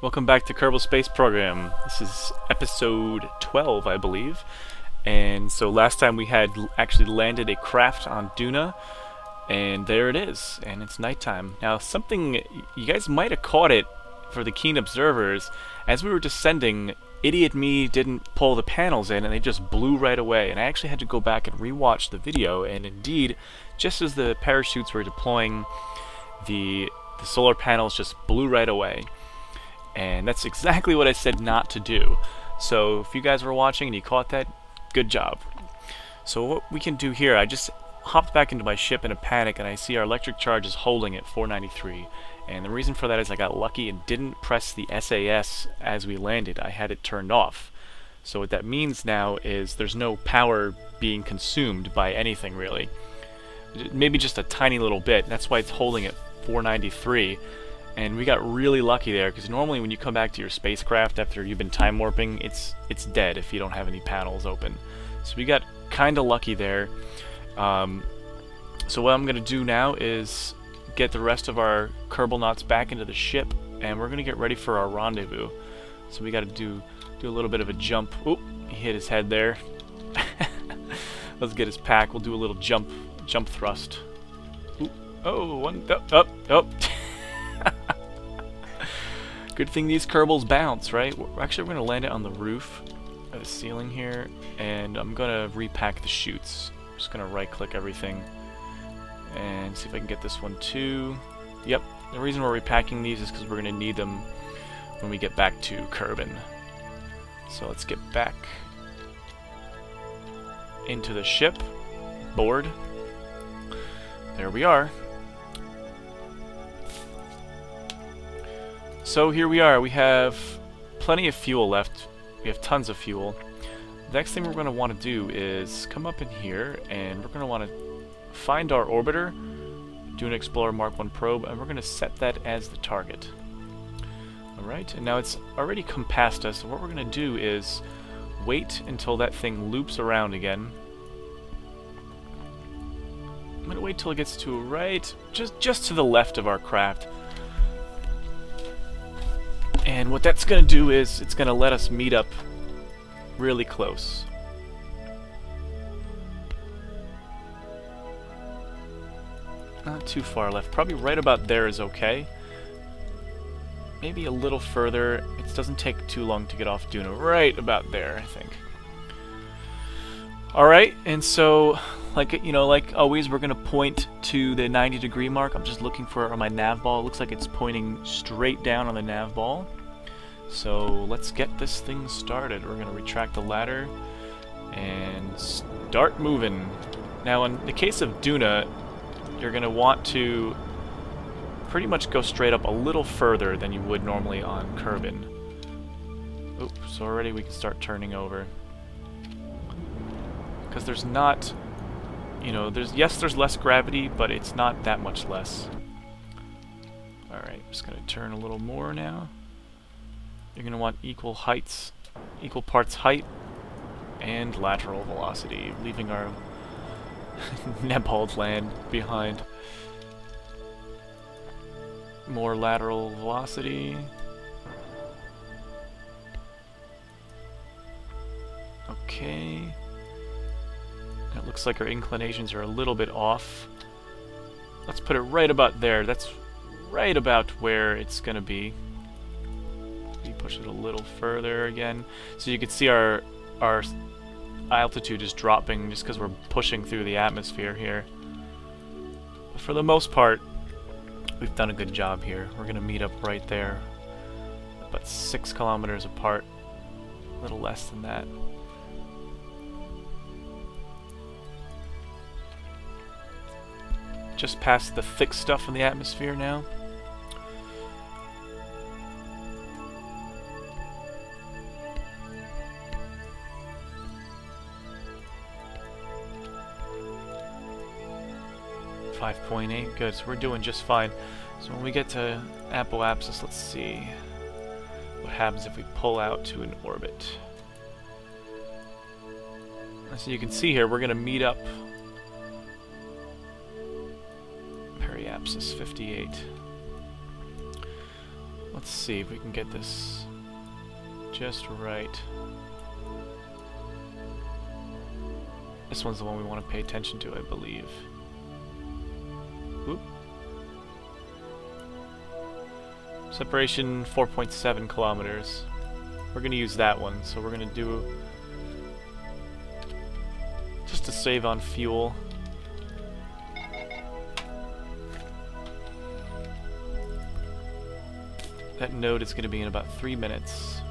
Welcome back to Kerbal Space Program. This is episode 12, I believe. And so last time we had actually landed a craft on Duna, and there it is, and it's nighttime. Now something, you guys might have caught it for the keen observers, as we were descending, idiot me didn't pull the panels in and they just blew right away, and I actually had to go back and rewatch the video, and indeed, just as the parachutes were deploying, the solar panels just blew right away. And that's exactly what I said not to do. So if you guys were watching and you caught that, good job. So what we can do here, I just hopped back into my ship in a panic and I see our electric charge is holding at 493. And the reason for that is I got lucky and didn't press the SAS as we landed. I had it turned off. So what that means now is there's no power being consumed by anything really. Maybe just a tiny little bit. That's why it's holding at 493. And we got really lucky there, because normally when you come back to your spacecraft after you've been time warping, it's dead if you don't have any panels open. So we got kind of lucky there. So what I'm going to do now is get the rest of our Kerbal knots back into the ship, and we're going to get ready for our rendezvous. So we got to do a little bit of a jump. Oop, he hit his head there. Let's get his pack. We'll do a little jump thrust. Oop, oh, one, up. Good thing these Kerbals bounce, right? We're going to land it on the roof of the ceiling here, and I'm going to repack the chutes. I'm just going to right-click everything and see if I can get this one too. Yep, the reason we're repacking these is because we're going to need them when we get back to Kerbin. So let's get back into the ship. Board. There we are. So here we are, we have plenty of fuel left, we have tons of fuel. The next thing we're going to want to do is come up in here, and we're going to want to find our orbiter, do an Explorer Mark 1 probe, and we're going to set that as the target. Alright, and now it's already come past us, so what we're going to do is wait until that thing loops around again. I'm going to wait till it gets to right, just to the left of our craft. And what that's going to do is, it's going to let us meet up really close. Not too far left. Probably right about there is okay. Maybe a little further. It doesn't take too long to get off Duna. Right about there, I think. Alright, and so, like always, we're going to point to the 90-degree mark. I'm just looking for my nav ball. It looks like it's pointing straight down on the nav ball. So let's get this thing started. We're going to retract the ladder and start moving. Now, in the case of Duna, you're going to want to pretty much go straight up a little further than you would normally on Kerbin. Oops, so already we can start turning over. Because there's not, there's less gravity, but it's not that much less. Alright, just going to turn a little more now. You're going to want equal parts height and lateral velocity, leaving our Nebald land behind. More lateral velocity. Okay. It looks like our inclinations are a little bit off. Let's put it right about there. That's right about where it's going to be. We push it a little further again. So you can see our altitude is dropping just because we're pushing through the atmosphere here. But for the most part, we've done a good job here. We're going to meet up right there. About 6 kilometers apart. A little less than that. Just past the thick stuff in the atmosphere now. .8, good, so we're doing just fine. So when we get to apoapsis, let's see what happens if we pull out to an orbit. So you can see here, we're going to meet up periapsis 58. Let's see if we can get this just right. This one's the one we want to pay attention to, I believe. Oop. Separation 4.7 kilometers. We're going to use that one, so we're going to do just to save on fuel. That node is going to be in about 3 minutes.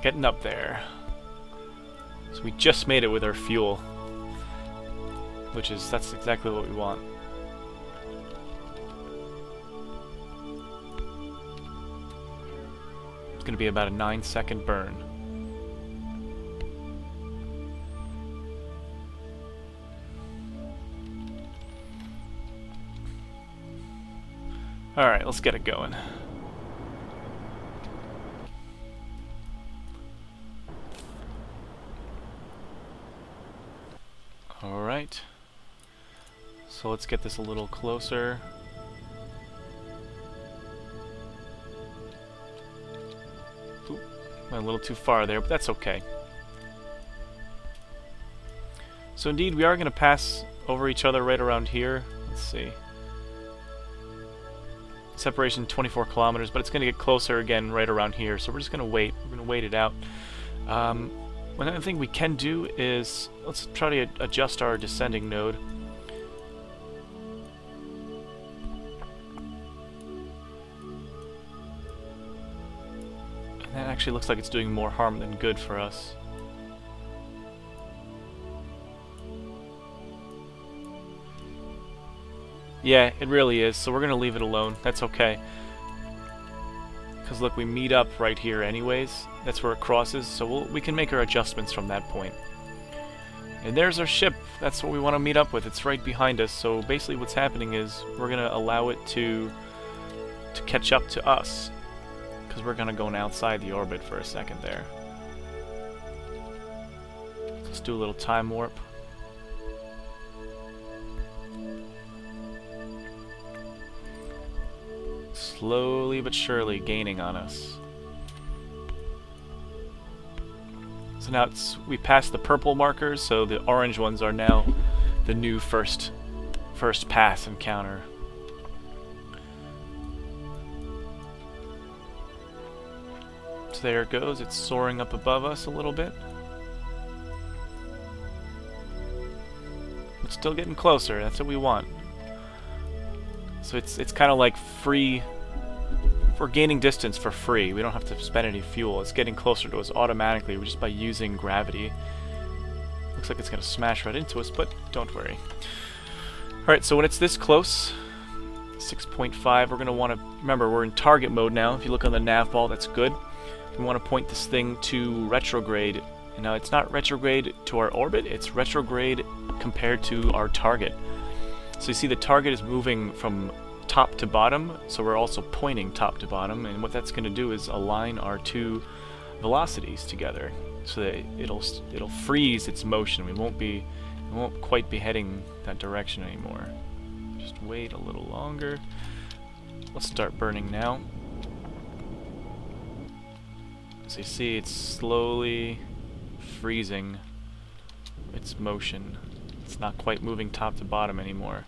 Getting up there. So we just made it with our fuel, that's exactly what we want. It's going to be about a 9-second burn. Alright, let's get it going. Alright. So let's get this a little closer. Oop, went a little too far there, but that's okay. So indeed, we are going to pass over each other right around here. Let's see. Separation 24 kilometers, but it's going to get closer again right around here. So we're just going to wait. We're going to wait it out. One other thing we can do is, let's try to adjust our descending node. And that actually looks like it's doing more harm than good for us. Yeah, it really is, so we're going to leave it alone. That's okay. Because look, we meet up right here anyways. That's where it crosses, so we can make our adjustments from that point. And there's our ship. That's what we want to meet up with. It's right behind us. So basically what's happening is we're going to allow it to catch up to us. Because we're going to go outside the orbit for a second there. Let's do a little time warp. Slowly but surely gaining on us. So now we passed the purple markers, so the orange ones are now the new first pass encounter. So there it goes, it's soaring up above us a little bit. It's still getting closer, that's what we want. So it's kind of like free. We're gaining distance for free. We don't have to spend any fuel. It's getting closer to us automatically just by using gravity. Looks like it's going to smash right into us, but don't worry. Alright, so when it's this close, 6.5, we're going to want to... Remember, we're in target mode now. If you look on the nav ball, that's good. We want to point this thing to retrograde. And now, it's not retrograde to our orbit, it's retrograde compared to our target. So you see the target is moving from top to bottom, so we're also pointing top to bottom, and what that's going to do is align our two velocities together so that it'll freeze its motion. It won't quite be heading that direction anymore. Just wait a little longer. Let's start burning now. So you see it's slowly freezing its motion. It's not quite moving top to bottom anymore.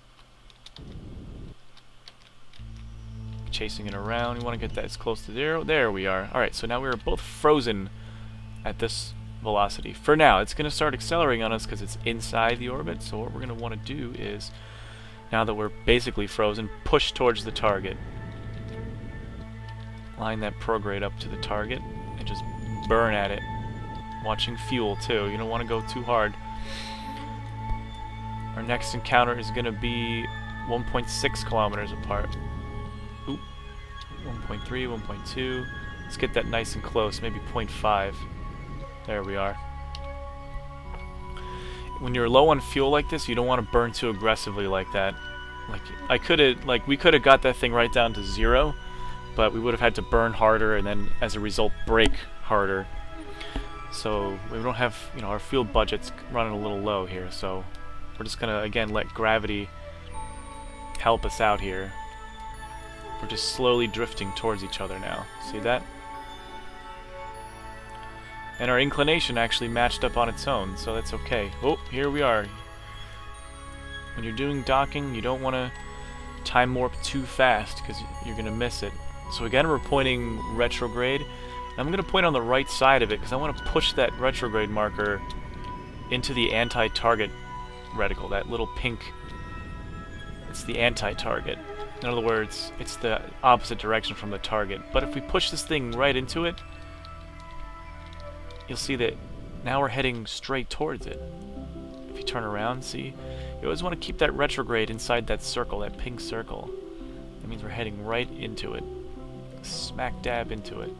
Chasing it around. We want to get that as close to 0. There we are. Alright, so now we're both frozen at this velocity. For now, it's going to start accelerating on us because it's inside the orbit. So what we're going to want to do is, now that we're basically frozen, push towards the target. Line that prograde up to the target and just burn at it. Watching fuel too. You don't want to go too hard. Our next encounter is going to be 1.6 kilometers apart. Oop. 1.3, 1.2. Let's get that nice and close, maybe 0.5. There we are. When you're low on fuel like this, you don't want to burn too aggressively like that. We could have got that thing right down to 0, but we would have had to burn harder and then as a result brake harder. So we don't have, you know, our fuel budget's running a little low here, so we're just gonna again let gravity help us out here. We're just slowly drifting towards each other now. See that? And our inclination actually matched up on its own, so that's okay. Oh, here we are. When you're doing docking, you don't want to time warp too fast because you're going to miss it. So again, we're pointing retrograde. I'm going to point on the right side of it because I want to push that retrograde marker into the anti-target reticle, that little pink. It's the anti-target. In other words, it's the opposite direction from the target. But if we push this thing right into it, you'll see that now we're heading straight towards it. If you turn around, see? You always want to keep that retrograde inside that circle, that pink circle. That means we're heading right into it. Smack dab into it.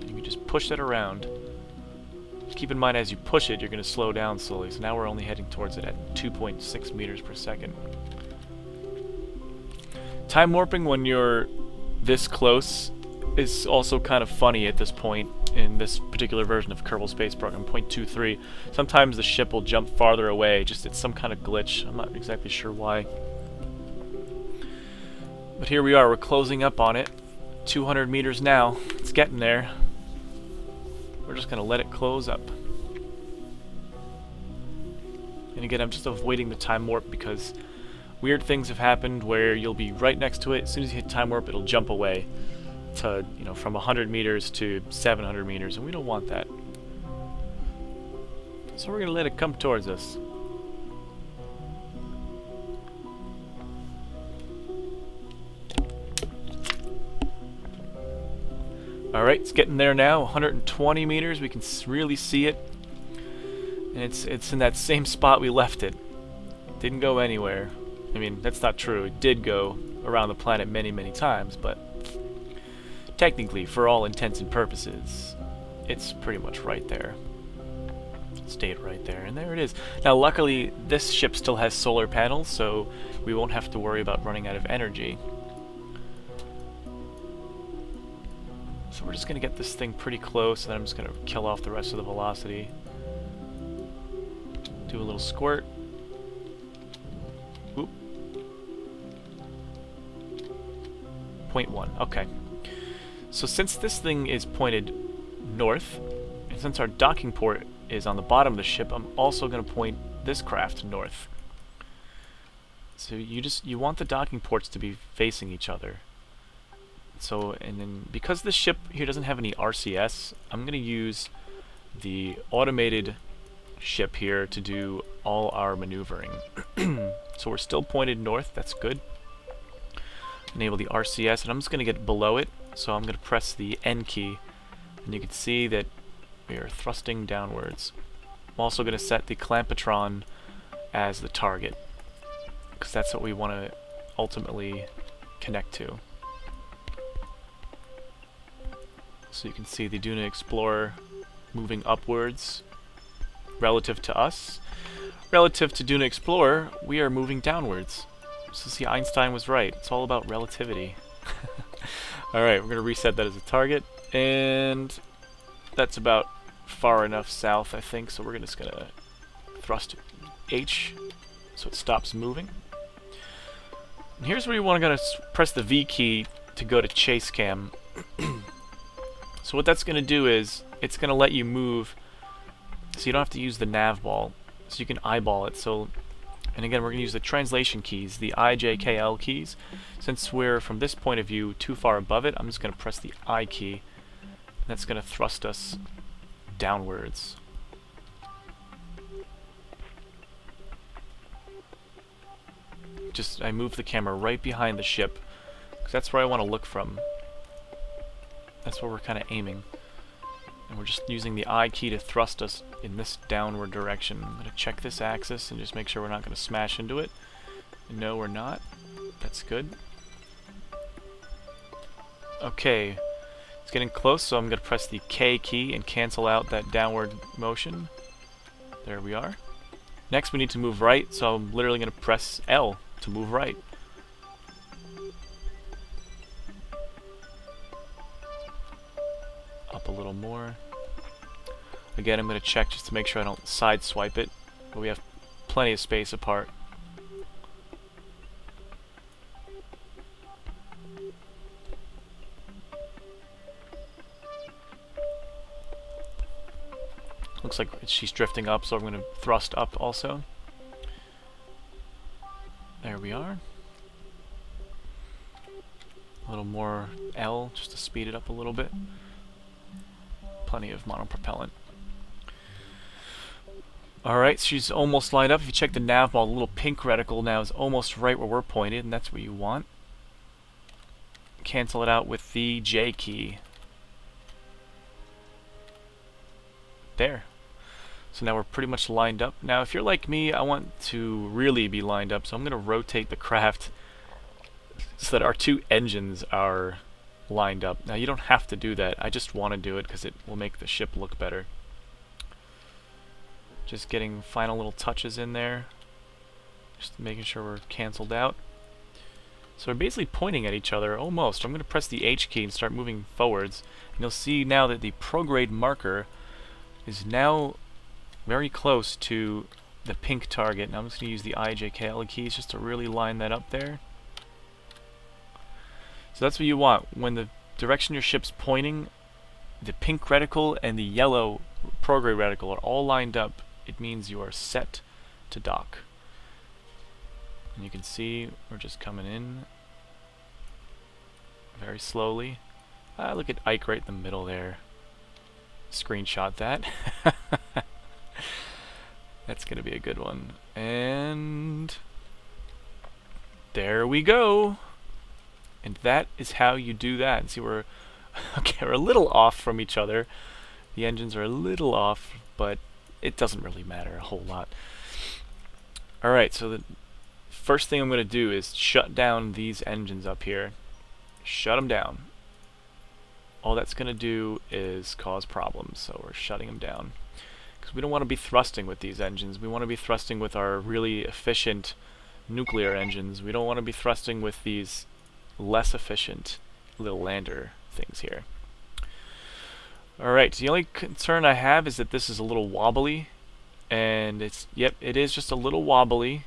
You can just push that around. Keep in mind as you push it, you're going to slow down slowly. So now we're only heading towards it at 2.6 meters per second. Time warping when you're this close is also kind of funny at this point in this particular version of Kerbal Space Program 0.23. Sometimes the ship will jump farther away, just it's some kind of glitch. I'm not exactly sure why. But here we are, we're closing up on it. 200 meters now. It's getting there. We're just going to let it close up. And again, I'm just avoiding the time warp because weird things have happened where you'll be right next to it. As soon as you hit time warp, it'll jump away to, you know, from 100 meters to 700 meters, and we don't want that. So we're going to let it come towards us. Alright, it's getting there now, 120 meters, we can really see it. And it's in that same spot we left it. Didn't go anywhere. I mean, that's not true. It did go around the planet many, many times, but technically, for all intents and purposes, it's pretty much right there. It stayed right there, and there it is. Now, luckily, this ship still has solar panels, so we won't have to worry about running out of energy. So we're just going to get this thing pretty close, and then I'm just going to kill off the rest of the velocity. Do a little squirt. Oop. 0.1, okay. So since this thing is pointed north, and since our docking port is on the bottom of the ship, I'm also going to point this craft north. So you want the docking ports to be facing each other. So, and then because this ship here doesn't have any RCS, I'm going to use the automated ship here to do all our maneuvering. So we're still pointed north, that's good. Enable the RCS, and I'm just going to get below it. So I'm going to press the N key, and you can see that we are thrusting downwards. I'm also going to set the clampetron as the target, because that's what we want to ultimately connect to. So you can see the Duna Explorer moving upwards relative to us. Relative to Duna Explorer, we are moving downwards. So see, Einstein was right. It's all about relativity. Alright, we're going to reset that as a target, and that's about far enough south, I think, so we're just going to thrust H so it stops moving. And here's where you want to press the V key to go to chase cam. So what that's going to do is, it's going to let you move, so you don't have to use the nav ball, so you can eyeball it. So, and again, we're going to use the translation keys, the I, J, K, L keys. Since we're, from this point of view, too far above it, I'm just going to press the I key. And that's going to thrust us downwards. I move the camera right behind the ship, because that's where I want to look from. That's where we're kind of aiming. And we're just using the I key to thrust us in this downward direction. I'm going to check this axis and just make sure we're not going to smash into it. No, we're not. That's good. Okay, it's getting close, so I'm going to press the K key and cancel out that downward motion. There we are. Next we need to move right, so I'm literally going to press L to move right. up a little more. Again, I'm going to check just to make sure I don't sideswipe it, but we have plenty of space apart. Looks like she's drifting up, so I'm going to thrust up also. There we are. A little more L, just to speed it up a little bit. Plenty of monopropellant. Alright, she's almost lined up. If you check the nav ball, the little pink reticle now is almost right where we're pointed, and that's what you want. Cancel it out with the J key. There. So now we're pretty much lined up. Now, if you're like me, I want to really be lined up, so I'm going to rotate the craft so that our two engines are lined up. Now, you don't have to do that. I just want to do it because it will make the ship look better. Just getting final little touches in there. Just making sure we're canceled out. So we're basically pointing at each other, almost. I'm going to press the H key and start moving forwards. And you'll see now that the prograde marker is now very close to the pink target. Now I'm just going to use the IJKL keys just to really line that up there. So that's what you want. When the direction your ship's pointing, the pink reticle and the yellow prograde reticle are all lined up. It means you are set to dock. And you can see we're just coming in very slowly. Look at Ike right in the middle there. Screenshot that. That's going to be a good one. And there we go. And that is how you do that. And see, we're okay, we're a little off from each other. The engines are a little off, but it doesn't really matter a whole lot. Alright, so the first thing I'm going to do is shut down these engines up here. Shut them down. All that's going to do is cause problems, so we're shutting them down. Because we don't want to be thrusting with these engines. We want to be thrusting with our really efficient nuclear engines. We don't want to be thrusting with these less efficient little lander things here. Alright, the only concern I have is that this is a little wobbly. And it's, yep, it is just a little wobbly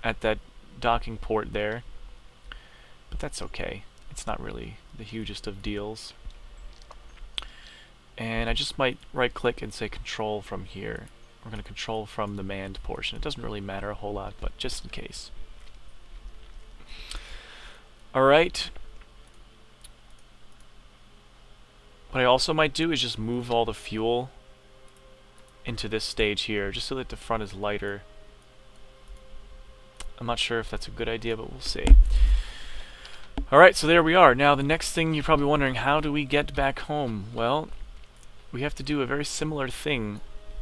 at that docking port there. But that's okay. It's not really the hugest of deals. And I just might right click and say control from here. We're going to control from the manned portion. It doesn't really matter a whole lot, but just in case. Alright. What I also might do is just move all the fuel into this stage here, just so that the front is lighter. I'm not sure if that's a good idea, but we'll see. Alright, so there we are. Now the next thing you're probably wondering, how do we get back home? Well, we have to do a very similar thing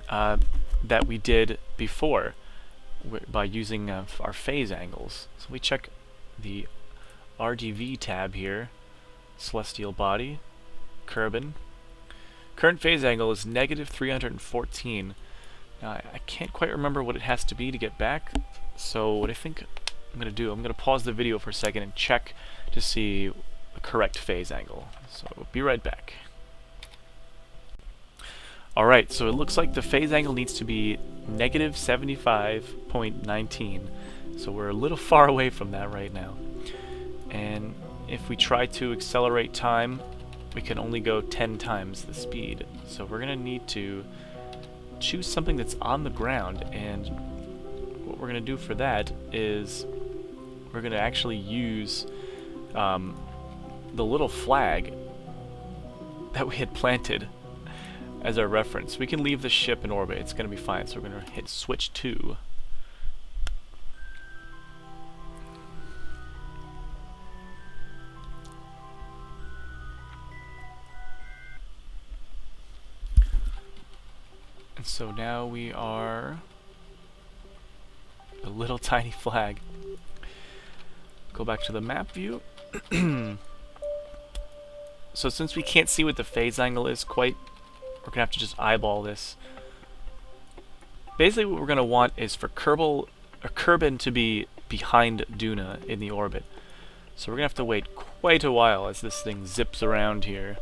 that we did before by using our phase angles. So we check the RDV tab here, celestial body, Kerbin. Current phase angle is -314. Now I can't quite remember what it has to be to get back, so what I think I'm going to do, I'm going to pause the video for a second and check to see the correct phase angle. So we'll be right back. Alright, so it looks like the phase angle needs to be -75.19. So we're a little far away from that right now. And if we try to accelerate time, we can only go 10 times the speed. So we're going to need to choose something that's on the ground, and what we're going to do for that is we're going to actually use the little flag that we had planted as our reference. We can leave the ship in orbit, it's going to be fine. So we're going to hit switch 2. And so now we are a little tiny flag. Go back to the map view. So since we can't see what the phase angle is quite, we're going to have to just eyeball this. Basically what we're going to want is for Kerbin to be behind Duna in the orbit. So we're going to have to wait quite a while as this thing zips around here.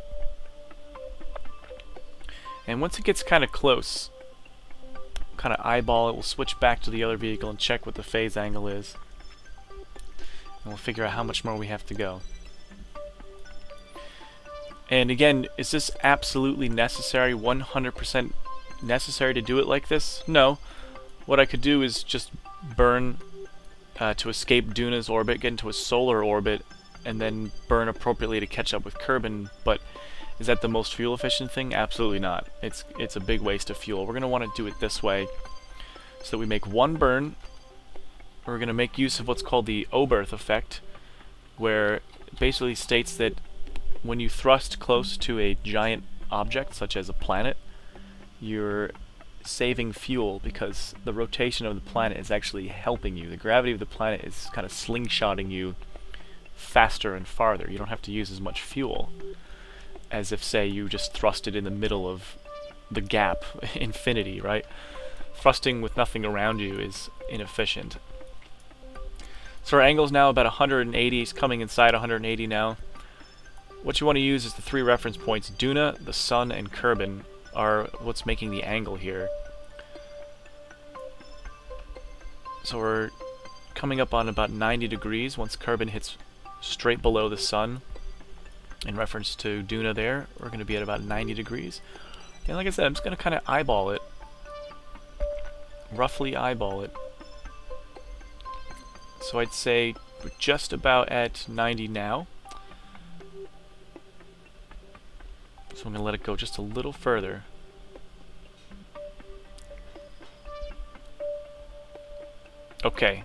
And once it gets kind of close, kind of eyeball it, we'll switch back to the other vehicle and check what the phase angle is. And we'll figure out how much more we have to go. And again, is this absolutely necessary, 100% necessary to do it like this? No. What I could do is just burn to escape Duna's orbit, get into a solar orbit, and then burn appropriately to catch up with Kerbin, but is that the most fuel efficient thing? Absolutely not. It's a big waste of fuel. We're going to want to do it this way so that we make one burn. We're going to make use of what's called the Oberth effect, where it basically states that when you thrust close to a giant object, such as a planet, you're saving fuel because the rotation of the planet is actually helping you. The gravity of the planet is kind of slingshotting you faster and farther. You don't have to use as much fuel as if, say, you just thrust it in the middle of the gap, infinity, right? Thrusting with nothing around you is inefficient. So our angle's now about 180. It's coming inside 180 now. What you want to use is the 3 reference points. Duna, the Sun, and Kerbin are what's making the angle here. So we're coming up on about 90 degrees once Kerbin hits straight below the Sun. In reference to Duna there, we're going to be at about 90 degrees. And like I said, I'm just going to kind of eyeball it. Roughly eyeball it. So I'd say we're just about at 90 now. So I'm going to let it go just a little further. Okay,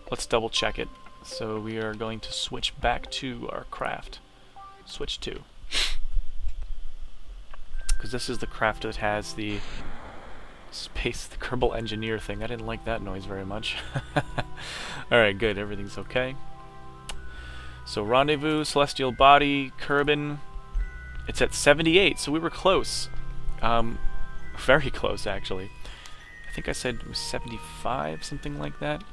let's double check it. So we are going to switch back to our craft. Switch to. Because this is the craft that has the space, the Kerbal engineer thing. I didn't like that noise very much. Alright, good, everything's okay. So rendezvous, celestial body, Kerbin. It's at 78, so we were close. Very close, actually. I think I said it was 75, something like that.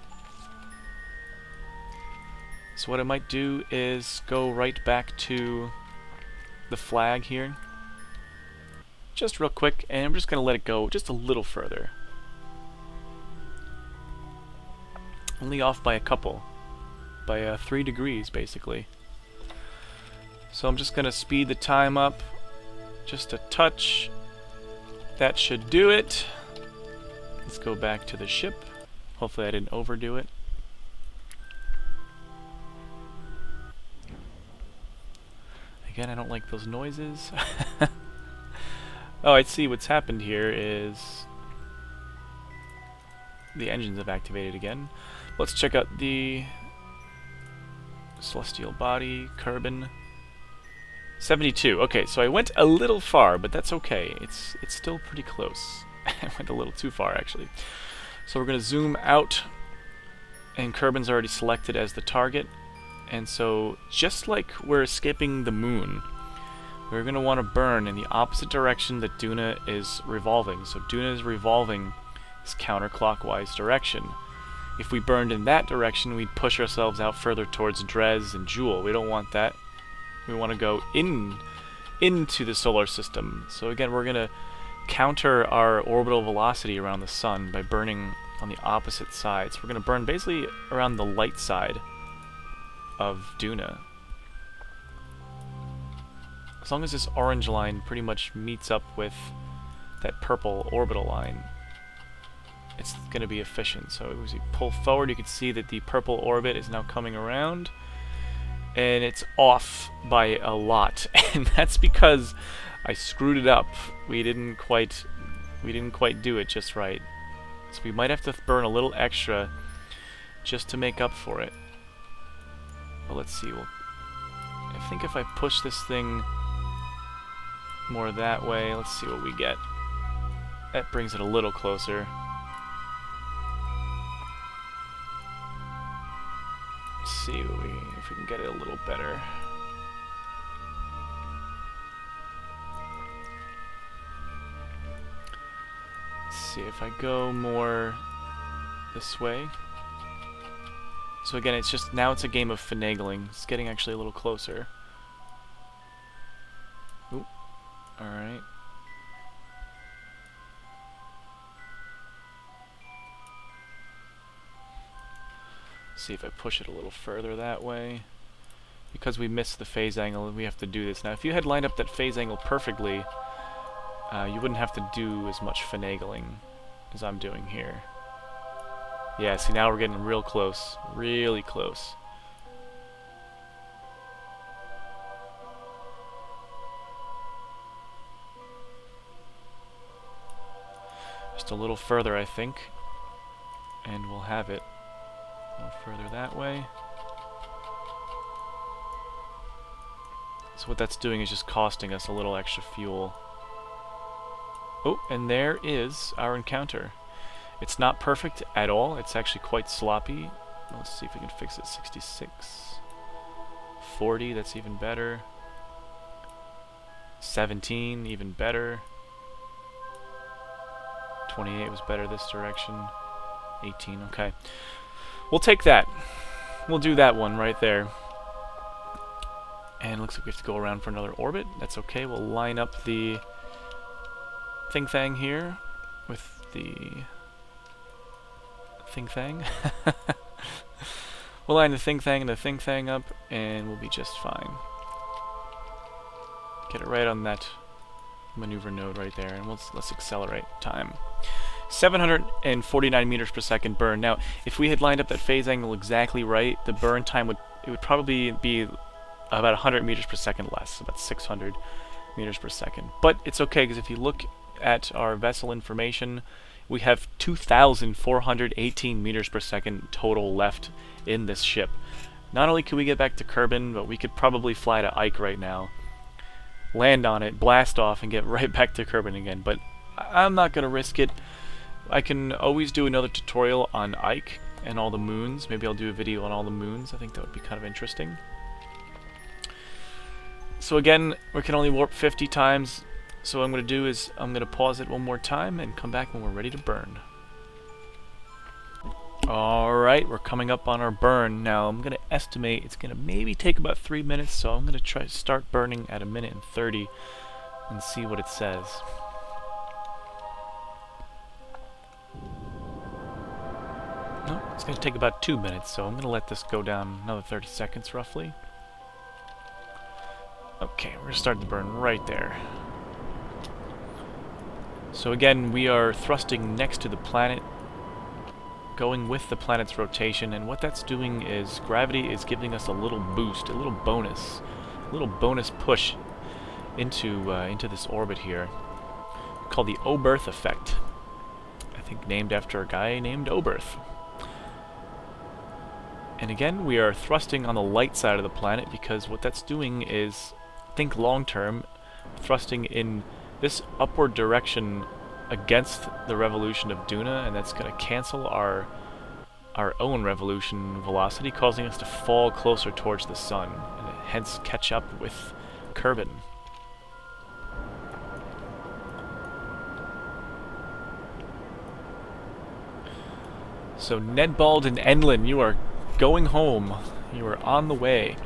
So what I might do is go right back to the flag here. Just real quick, and I'm just going to let it go just a little further. Only off by a couple. By 3 degrees, basically. So I'm just going to speed the time up just a touch. That should do it. Let's go back to the ship. Hopefully I didn't overdo it. Again, I don't like those noises. Oh, I see what's happened here is the engines have activated again. Let's check out the celestial body, Kerbin. 72. Okay, so I went a little far, but that's okay. It's still pretty close. I went a little too far, actually. So we're going to zoom out, and Kerbin's already selected as the target. And so, just like we're escaping the moon, we're going to want to burn in the opposite direction that Duna is revolving. So Duna is revolving this counterclockwise direction. If we burned in that direction, we'd push ourselves out further towards Drez and Jewel. We don't want that. We want to go into the solar system. So again, we're going to counter our orbital velocity around the sun by burning on the opposite side. So we're going to burn basically around the light side of Duna. As long as this orange line pretty much meets up with that purple orbital line, it's going to be efficient. So as you pull forward, you can see that the purple orbit is now coming around, and it's off by a lot. And that's because I screwed it up. We didn't quite do it just right. So we might have to burn a little extra just to make up for it. But let's see. I think if I push this thing more that way, let's see what we get. That brings it a little closer. Let's see if we can get it a little better. Let's see if I go more this way. So again, it's just, now it's a game of finagling. It's getting actually a little closer. Oop. Alright. see if I push it a little further that way. Because we missed the phase angle, we have to do this. Now, if you had lined up that phase angle perfectly, you wouldn't have to do as much finagling as I'm doing here. Yeah, see, now we're getting real close. Really close. Just a little further, I think. And we'll have it. A little further that way. So what that's doing is just costing us a little extra fuel. Oh, and there is our encounter. It's not perfect at all. It's actually quite sloppy. Let's see if we can fix it. 66. 40, that's even better. 17, even better. 28 was better this direction. 18, okay. We'll take that. We'll do that one right there. And it looks like we have to go around for another orbit. That's okay. We'll line up the thing-thang here with the thing-thang. We'll line the thing-thang and the thing-thang up, and we'll be just fine. Get it right on that maneuver node right there, and let's accelerate time. 749 meters per second burn. Now, if we had lined up that phase angle exactly right, the burn time would probably be about 100 meters per second less, about 600 meters per second. But it's okay, because if you look at our vessel information, we have 2,418 meters per second total left in this ship. Not only can we get back to Kerbin, but we could probably fly to Ike right now, land on it, blast off, and get right back to Kerbin again. But I'm not going to risk it. I can always do another tutorial on Ike and all the moons. Maybe I'll do a video on all the moons. I think that would be kind of interesting. So again, we can only warp 50 times. So what I'm going to do is I'm going to pause it one more time and come back when we're ready to burn. Alright, we're coming up on our burn. Now I'm going to estimate it's going to maybe take about 3 minutes, so I'm going to try to start burning at 1:30 and see what it says. No, it's going to take about 2 minutes, so I'm going to let this go down another 30 seconds roughly. Okay, we're going to start the burn right there. So again, we are thrusting next to the planet, going with the planet's rotation, and what that's doing is gravity is giving us a little boost, a little bonus push into this orbit here, called the Oberth effect. I think named after a guy named Oberth. And again, we are thrusting on the light side of the planet because what that's doing is, think long term, thrusting in this upward direction against the revolution of Duna, and that's going to cancel our own revolution velocity, causing us to fall closer towards the sun, and hence catch up with Kerbin. So Nedbald and Enlin, you are going home. You are on the way.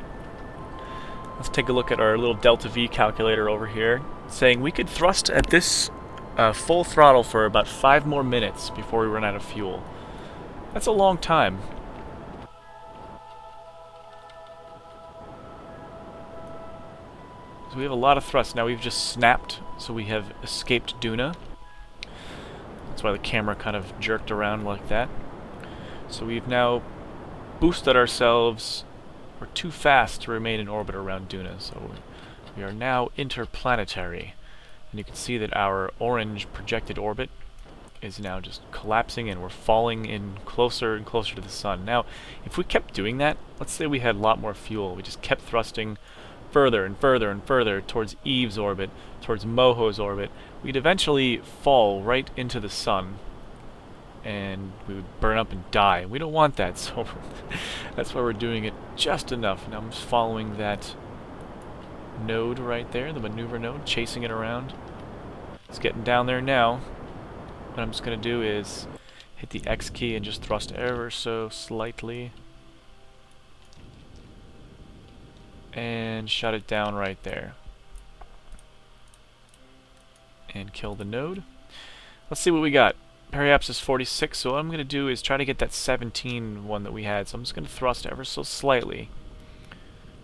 Let's take a look at our little delta V calculator over here, saying we could thrust at this full throttle for about 5 more minutes before we run out of fuel. That's a long time. So we have a lot of thrust. Now we've just snapped, so we have escaped Duna. That's why the camera kind of jerked around like that. So we've now boosted ourselves. We're too fast to remain in orbit around Duna, so we are now interplanetary. And you can see that our orange projected orbit is now just collapsing, and we're falling in closer and closer to the sun. Now, if we kept doing that, let's say we had a lot more fuel, we just kept thrusting further and further and further towards Eve's orbit, towards Moho's orbit, we'd eventually fall right into the sun, and we would burn up and die. We don't want that, so that's why we're doing it just enough. Now I'm just following that node right there, the maneuver node, chasing it around. It's getting down there now. What I'm just going to do is hit the X key and just thrust ever so slightly. And shut it down right there. And kill the node. Let's see what we got. periapsis is 46, so what I'm going to do is try to get that 17 one that we had. So I'm just going to thrust ever so slightly,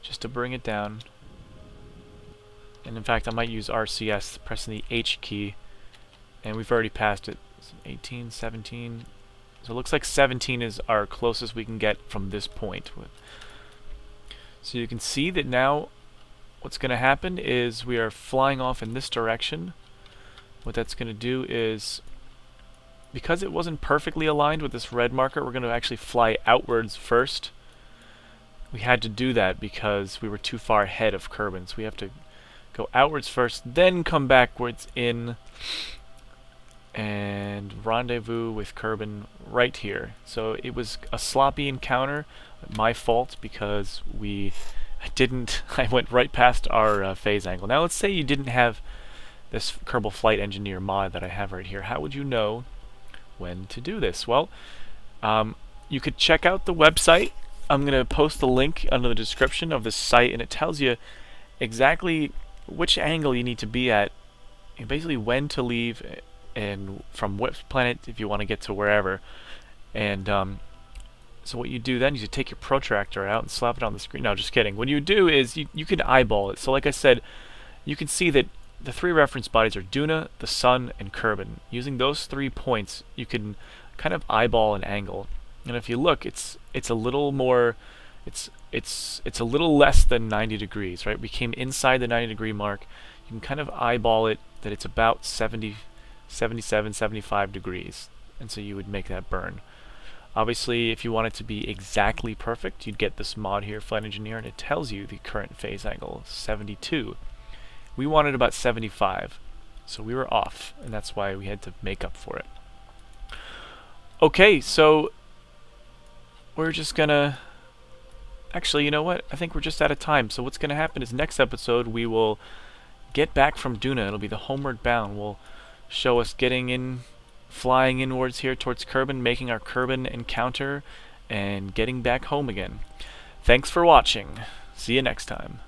just to bring it down. And in fact, I might use RCS, pressing the H key, and we've already passed it. 18, 17. So it looks like 17 is our closest we can get from this point. So you can see that now what's going to happen is we are flying off in this direction. What that's going to do is, because it wasn't perfectly aligned with this red marker, we're going to actually fly outwards first. We had to do that because we were too far ahead of Kerbin, so we have to go outwards first, then come backwards in and rendezvous with Kerbin right here. So it was a sloppy encounter, my fault, because I went right past our phase angle. Now let's say you didn't have this Kerbal Flight Engineer mod that I have right here. How would you know when to do this? Well, you could check out the website. I'm going to post the link under the description of this site, and it tells you exactly which angle you need to be at, and basically when to leave and from what planet if you want to get to wherever. And so what you do then is you take your protractor out and slap it on the screen. No, just kidding. What you do is you can eyeball it. So like I said, you can see that the three reference bodies are Duna, the Sun, and Kerbin. Using those 3 points, you can kind of eyeball an angle. And if you look, it's a little more, it's a little less than 90 degrees, right? We came inside the 90 degree mark. You can kind of eyeball it that it's about 70, 77, 75 degrees. And so you would make that burn. Obviously, if you want it to be exactly perfect, you'd get this mod here, Flight Engineer, and it tells you the current phase angle, 72. We wanted about 75, so we were off, and that's why we had to make up for it. Okay, so we're just gonna... Actually, you know what? I think we're just out of time. So what's gonna happen is next episode we will get back from Duna. It'll be the homeward bound. We'll show us getting in, flying inwards here towards Kerbin, making our Kerbin encounter, and getting back home again. Thanks for watching. See you next time.